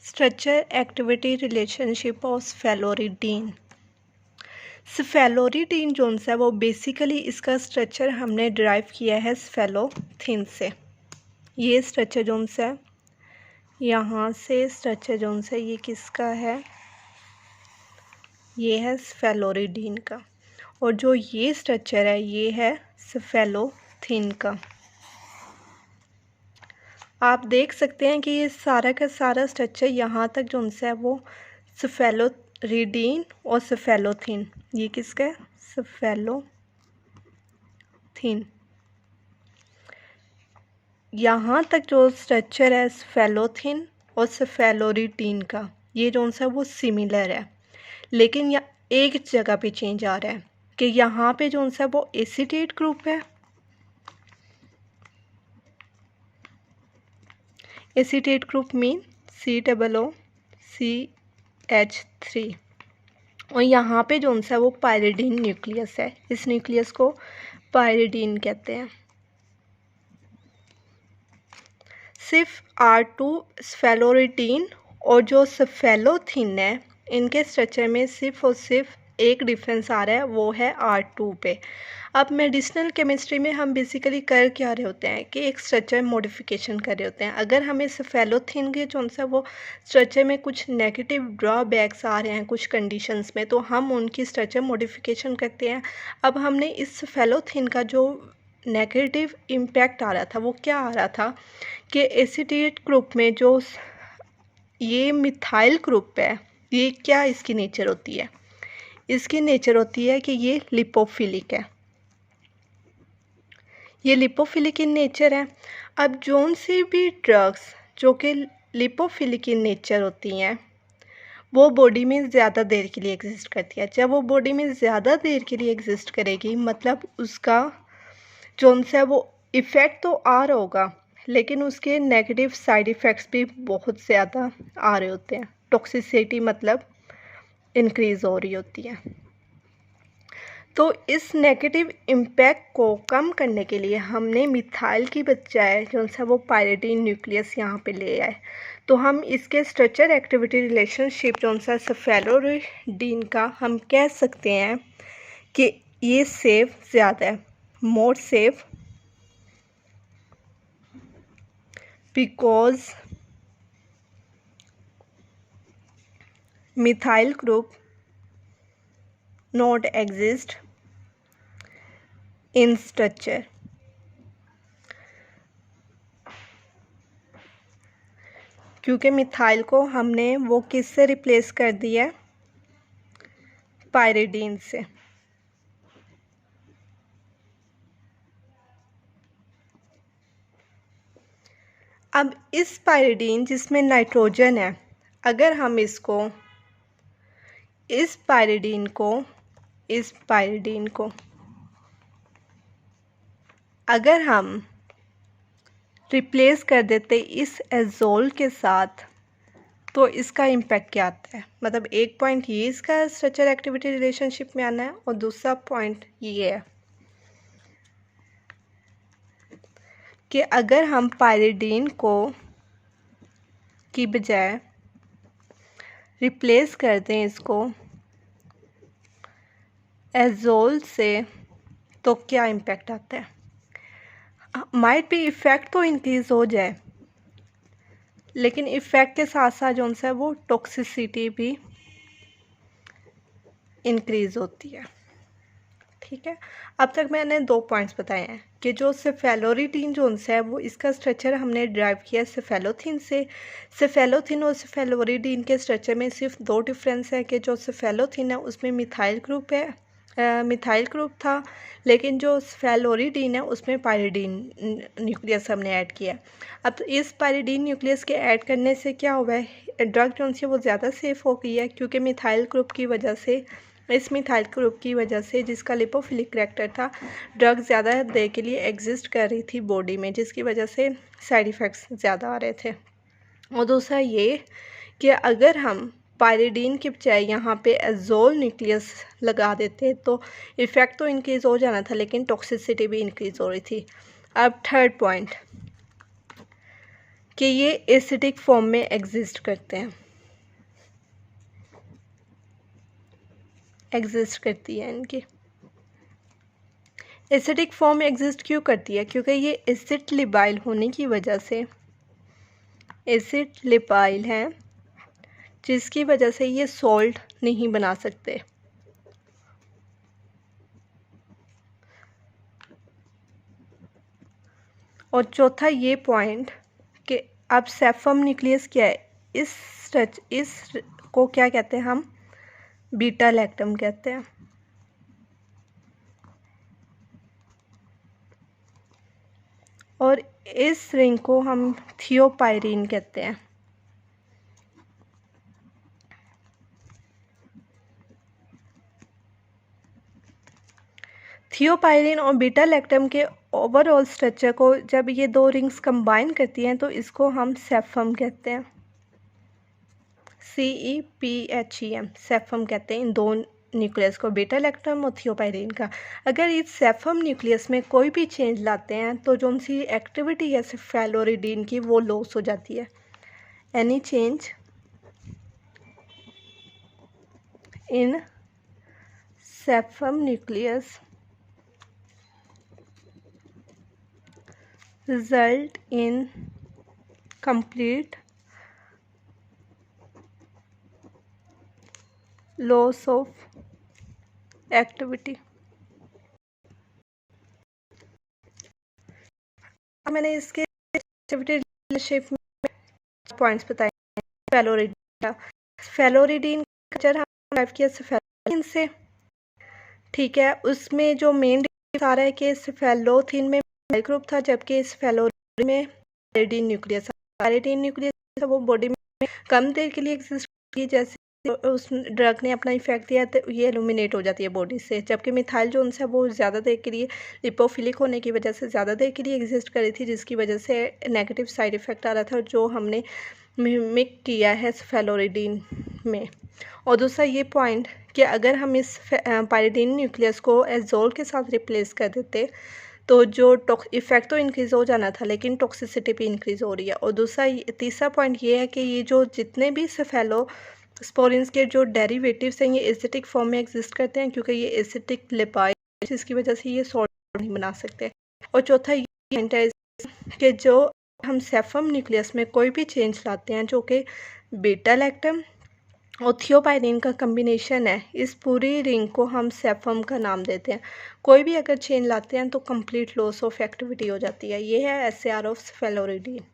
Structure activity relationship of sphaloridine. Sphaloridine जो है वो बेसिकली इसका स्ट्रक्चर हमने डिराइव किया है स्फेलोथिन से। ये स्ट्रक्चर जो है यहाँ से स्ट्रक्चर जो है ये किसका है, ये है स्फेलोरिडीन का। और जो ये स्ट्रक्चर है ये है स्फेलोथिन का। आप देख सकते हैं कि ये सारा का सारा स्ट्रक्चर यहाँ तक जो है वो स्फेलोरिडीन और स्फेलोथिन, ये किसका है, स्फेलोथिन। यहाँ तक जो स्ट्रक्चर है स्फेलोथिन और स्फेलोरिडीन का, ये जो है वो सिमिलर है, लेकिन यह एक जगह पे चेंज आ रहा है कि यहाँ पे जो है वो एसीटेट ग्रुप है। एसीटेट ग्रुप मीन COOCH3 और यहाँ पे जो है वो पायरिडीन न्यूक्लियस है। इस न्यूक्लियस को पायरिडीन कहते हैं। सिर्फ R2 स्फेलोरिडीन और जो स्फेलोथिन है इनके स्ट्रक्चर में सिर्फ और सिर्फ एक डिफरेंस आ रहा है, वो है R2 पे। अब मेडिसिनल केमिस्ट्री में हम बेसिकली कर क्या रहे होते हैं कि एक स्ट्रक्चर मॉडिफिकेशन कर रहे होते हैं। अगर हमें स्फेलोथिन के जो है वो स्ट्रक्चर में कुछ नेगेटिव ड्रॉबैक्स आ रहे हैं कुछ कंडीशंस में, तो हम उनकी स्ट्रक्चर मॉडिफिकेशन करते हैं। अब हमने इस स्फेलोथिन का जो नेगेटिव इम्पैक्ट आ रहा था वो क्या आ रहा था कि एसीटेट ग्रुप में जो ये मिथाइल ग्रुप है, ये क्या इसकी नेचर होती है, इसकी नेचर होती है कि ये लिपोफिलिक है। ये लिपोफिलिक इन नेचर है। अब जोन सी भी ड्रग्स जो कि लिपोफिलिक इन नेचर होती हैं वो बॉडी में ज़्यादा देर के लिए एग्जिस्ट करती है। जब वो बॉडी में ज़्यादा देर के लिए एग्जिस्ट करेगी मतलब उसका जोन सा वो इफ़ेक्ट तो आ रहा होगा, लेकिन उसके नेगेटिव साइड इफ़ेक्ट्स भी बहुत ज़्यादा आ रहे होते हैं। टॉक्सिसिटी मतलब इंक्रीज़ हो रही होती है। तो इस नेगेटिव इम्पैक्ट को कम करने के लिए हमने मिथाइल की बजाय जो है वो पायरिडीन न्यूक्लियस यहाँ पे ले आए। तो हम इसके स्ट्रक्चर एक्टिविटी रिलेशनशिप जो है स्फेलोरिडीन का हम कह सकते हैं कि ये सेफ ज़्यादा है, more safe, because methyl group not exist in structure। क्योंकि मिथाइल को हमने वो किससे रिप्लेस कर दिया है, पायरिडीन से। अब इस पायरिडीन जिसमें नाइट्रोजन है, अगर हम इसको इस पायरिडीन को अगर हम रिप्लेस कर देते इस एजोल के साथ, तो इसका इम्पैक्ट क्या आता है। मतलब एक पॉइंट ये इसका स्ट्रक्चर एक्टिविटी रिलेशनशिप में आना है और दूसरा पॉइंट ये है कि अगर हम पायरिडीन को की बजाय रिप्लेस कर दें इसको एजोल से, तो क्या इम्पैक्ट आता है। माइट भी इफ़ेक्ट तो इंक्रीज़ हो जाए, लेकिन इफ़ेक्ट के साथ साथ जो है वो टॉक्सिसिटी भी इंक्रीज़ होती है। ठीक है, अब तक मैंने 2 पॉइंट्स बताए हैं कि जो स्फेलोरिडीन जो है वो इसका स्ट्रक्चर हमने ड्राइव किया स्फेलोथिन से। स्फेलोथिन और स्फेलोरिडीन के स्ट्रक्चर में सिर्फ 2 डिफरेंस है कि जो स्फेलोथिन है उसमें मिथाइल ग्रुप है, मिथाइल ग्रुप था, लेकिन जो स्फेलोरिडीन है उसमें पायरिडीन न्यूक्लियस हमने ऐड किया। अब इस पायरिडीन न्यूक्लियस के ऐड करने से क्या हुआ है, ड्रग जो है वो ज़्यादा सेफ़ हो गई है, क्योंकि मिथाइल ग्रुप की वजह से, इस मिथाइल ग्रुप की वजह से जिसका लिपोफिलिक करैक्टर था, ड्रग ज़्यादा देर के लिए एग्जिस्ट कर रही थी बॉडी में, जिसकी वजह से साइड इफ़ेक्ट्स ज़्यादा आ रहे थे। और दूसरा ये कि अगर हम पायरिडीन के बजाय यहाँ पे एजोल न्यूक्लियस लगा देते तो इफ़ेक्ट तो इंक्रीज़ हो जाना था, लेकिन टॉक्सिसिटी भी इंक्रीज़ हो रही थी। अब थर्ड पॉइंट कि ये एसिडिक फॉर्म में एग्जिस्ट करते हैं, एग्जिस्ट करती है इनकी। एसिडिक फॉर्म एग्जिस्ट क्यों करती है? क्योंकि ये एसिड लिबाइल होने की वजह से, एसिड लिबाइल है जिसकी वजह से ये सॉल्ट नहीं बना सकते। और चौथा ये पॉइंट कि अब सेफम न्यूक्लियस क्या है, इस को क्या कहते हैं हम? बीटा लैक्टम कहते हैं। और इस रिंग को हम थियोपाइरीन कहते हैं। थियोपाइरीन और बीटा लैक्टम के ओवरऑल स्ट्रक्चर को जब ये दो रिंग्स कंबाइन करती हैं तो इसको हम सेफम कहते हैं। CEPHEM, सेफम कहते हैं इन दो न्यूक्लियस को, बीटा लैक्टम और थियोपाइरीन का। अगर इस सेफम न्यूक्लियस में कोई भी चेंज लाते हैं तो जो उनकी एक्टिविटी है सेफेलोरिडीन की वो लॉस हो जाती है। Any change in cephem nucleus result in complete loss of activity। मैंने इसके एक्टिविटी रिलेशनशिप में पॉइंट्स बताए। फेलोरिडीन कल्चर हम ड्राइव किया सेफेलोथिन से, ठीक है। उसमें जो मेन डिफरेंस आ रहा है कि सेफेलोथिन में ग्रुप था जबकि इस फेलोरिडीन में पैरिडीन न्यूक्लियस, पैरिडीन न्यूक्लियस वो बॉडी में कम देर के लिए एग्जिस्ट की, जैसे उस ड्रग ने अपना इफेक्ट दिया तो ये एलिमिनेट हो जाती है बॉडी से। जबकि मिथाइल जोन्स है वो ज़्यादा देर के लिए लिपोफिलिक होने की वजह से ज़्यादा देर के लिए एग्जिस्ट करी थी, जिसकी वजह से नेगेटिव साइड इफ़ेक्ट आ रहा था जो हमने मिमिक किया है फेलोरिडीन में। और दूसरा ये पॉइंट कि अगर हम इस पैरिडीन न्यूक्लियस को एजोल के साथ रिप्लेस कर देते तो जो इफेक्ट तो इंक्रीज़ हो जाना था लेकिन टॉक्सिसिटी भी इंक्रीज़ हो रही है। और तीसरा पॉइंट ये है कि ये जो जितने भी सेफेलोस्पोरिन्स के जो डेरिवेटिव्स हैं ये एसिटिक फॉर्म में एग्जिस्ट करते हैं क्योंकि ये एसिटिक लिपाइड, जिसकी वजह से ये सॉल्ट नहीं बना सकते। और चौथा ये पॉइंट है कि जो हम सेफम न्यूक्लियस में कोई भी चेंज लाते हैं जो कि बीटा लैक्टम और थियोपाइरीन का कम्बिनेशन है, इस पूरी रिंग को हम सेफम का नाम देते हैं। कोई भी अगर चेंज लाते हैं तो कंप्लीट लॉस ऑफ एक्टिविटी हो जाती है। ये है SAR ऑफ फेलोरिडीन।